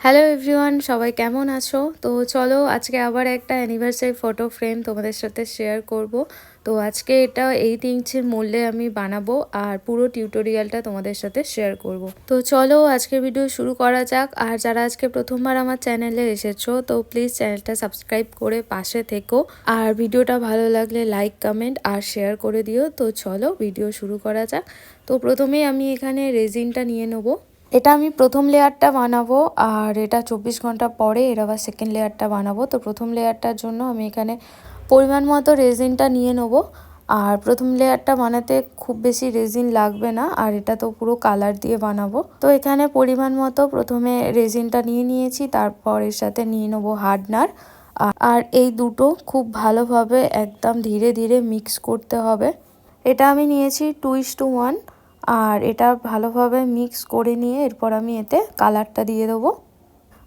Hello everyone, সবাই কেমন আছো? তো চলো আজকে আবার একটা অ্যানিভার্সারি ফটো ফ্রেম তোমাদের সাথে শেয়ার করব। তো আজকে এটা 8 ইঞ্চির মূল্যে আমি বানাবো আর পুরো টিউটোরিয়ালটা তোমাদের সাথে শেয়ার করব। তো চলো আজকের ভিডিও শুরু করা যাক। আর যারা আজকে প্রথমবার আমার চ্যানেলে এসেছো তো প্লিজ চ্যানেলটা সাবস্ক্রাইব করে পাশে থেকো। আর ভিডিওটা ভালো লাগলে লাইক, কমেন্ট আর শেয়ার করে দিও। তো চলো ভিডিও শুরু করা যাক। তো প্রথমেই আমি এখানে রেজিনটা নিয়ে নেবো। এটা আমি প্রথম লেয়ারটা বানাবো আর এটা 24 ঘন্টা পরে এর আবার সেকেন্ড লেয়ারটা বানাবো। তো প্রথম লেয়ারটার জন্য আমি এখানে পরিমাণ মতো রেজিনটা নিয়ে নেবো। আর প্রথম লেয়ারটা বানাতে খুব বেশি রেজিন লাগবে না, আর এটা তো পুরো কালার দিয়ে বানাবো। তো এখানে পরিমাণ মতো প্রথমে রেজিনটা নিয়ে নিয়েছি, তারপর এর সাথে নিয়ে নেবো হার্ডনার। আর এই দুটো খুব ভালোভাবে একদম ধীরে ধীরে মিক্স করতে হবে। এটা আমি নিয়েছি 2:1। আর এটা ভালোভাবে মিক্স করে নিয়ে এরপর আমি এতে কালারটা দিয়ে দেবো।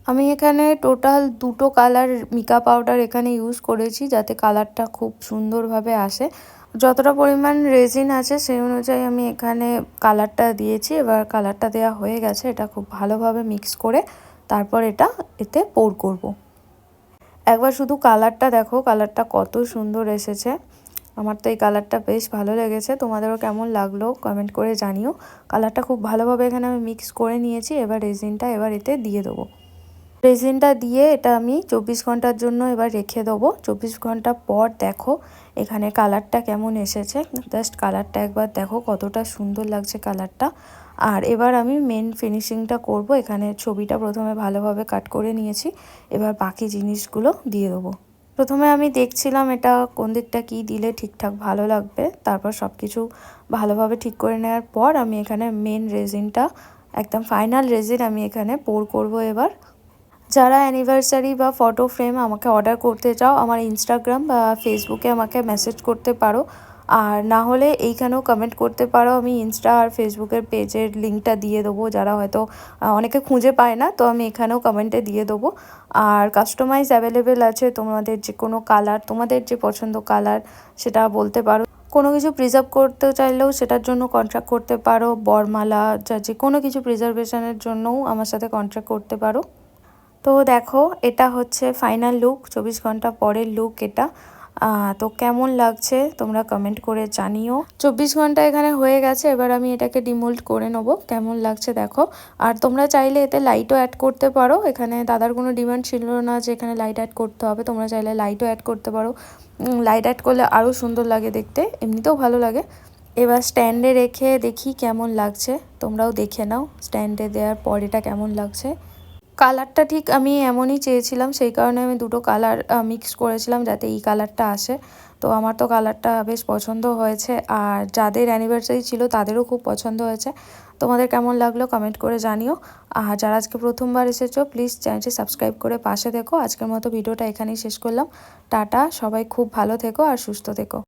আমি এখানে টোটাল 2টো কালার মিকা পাউডার এখানে ইউজ করেছি, যাতে কালারটা খুব সুন্দরভাবে আসে। যতটা পরিমাণ রেজিন আছে সেই অনুযায়ী আমি এখানে কালারটা দিয়েছি। এবার কালারটা দেওয়া হয়ে গেছে, এটা খুব ভালোভাবে মিক্স করে তারপর এটা এতে পোর করব। একবার শুধু কালারটা দেখো, কালারটা কত সুন্দর এসেছে। আমার তো এই কালারটা বেশ ভালো লেগেছে, তোমাদেরও কেমন লাগলো কমেন্ট করে জানিও। কালারটা খুব ভালোভাবে এখানে আমি মিক্স করে নিয়েছি। এবার রেজিনটা এতে দিয়ে দেবো। রেজিনটা দিয়ে এটা আমি 24 ঘন্টার জন্য এবার রেখে দেবো। 24 ঘন্টা পর দেখো এখানে কালারটা কেমন এসেছে। জাস্ট কালারটা একবার দেখো কতটা সুন্দর লাগছে কালারটা। আর এবার আমি মেন ফিনিশিংটা করব। এখানে ছবিটা প্রথমে ভালোভাবে কাট করে নিয়েছি, এবার বাকি জিনিসগুলো দিয়ে দেবো। প্রথমে আমি দেখছিলাম এটা কোন দিকটা কি দিলে ঠিকঠাক ভালো লাগবে। তারপর সব কিছু ভালোভাবে ঠিক করে নেওয়ার পর আমি এখানে মেন রেজিনটা, একদম ফাইনাল রেজিন আমি এখানে পোর করব। এবার যারা অ্যানিভার্সারি বা ফটো ফ্রেম আমাকে অর্ডার করতে চাও, আমার ইনস্টাগ্রাম বা ফেসবুকে আমাকে মেসেজ করতে পারো। আর না হলে এইখানেও কমেন্ট করতে পারো, আমি ইনস্টা আর ফেসবুকের পেজের লিঙ্কটা দিয়ে দেবো। যারা হয়তো অনেকে খুঁজে পায় না, তো আমি এখানেও কমেন্টে দিয়ে দেবো। আর কাস্টমাইজ অ্যাভেলেবেল আছে, তোমাদের যে কোনো কালার, তোমাদের যে পছন্দ কালার সেটা বলতে পারো। কোনো কিছু প্রিজার্ভ করতে চাইলেও সেটার জন্য কন্ট্যাক্ট করতে পারো। বরমালা যে কোনো কিছু প্রিজার্ভেশনের জন্যও আমার সাথে কন্ট্যাক্ট করতে পারো। তো দেখো এটা হচ্ছে ফাইনাল লুক, 24 ঘন্টা পরের লুক এটা। তো কেমন লাগছে তোমরা কমেন্ট করে জানিও। 24 ঘন্টা এখানে হয়ে গেছে, এবার আমি এটাকে ডিমোল্ড করে নেবো। কেমন লাগছে দেখো। আর তোমরা চাইলে এতে লাইটও অ্যাড করতে পারো। এখানে দাদার কোনো ডিমান্ড ছিল না যে এখানে লাইট অ্যাড করতে হবে, তোমরা চাইলে লাইটও অ্যাড করতে পারো। লাইট অ্যাড করলে আরও সুন্দর লাগে দেখতে, এমনিতেও ভালো লাগে। এবার স্ট্যান্ডে রেখে দেখি কেমন লাগছে, তোমরাও দেখে নাও স্ট্যান্ডে দেওয়ার পর এটা কেমন লাগছে। কালারটা ঠিক আমি এমনই চেয়েছিলাম, সেই কারণে আমি দুটো কালার মিক্স করেছিলাম যাতে এই কালারটা আসে। তো আমার তো কালারটা বেশ পছন্দ হয়েছে, আর যাদের অ্যানিভার্সারি ছিল তাদেরও খুব পছন্দ হয়েছে। তোমাদের কেমন লাগলো কমেন্ট করে জানিও। আর যারা আজকে প্রথমবার এসেছো প্লিজ চ্যানেলটি সাবস্ক্রাইব করে পাশে থেকো। আজকের মতো ভিডিওটা এখানেই শেষ করলাম। টাটা, সবাই খুব ভালো থেকো আর সুস্থ থেকো।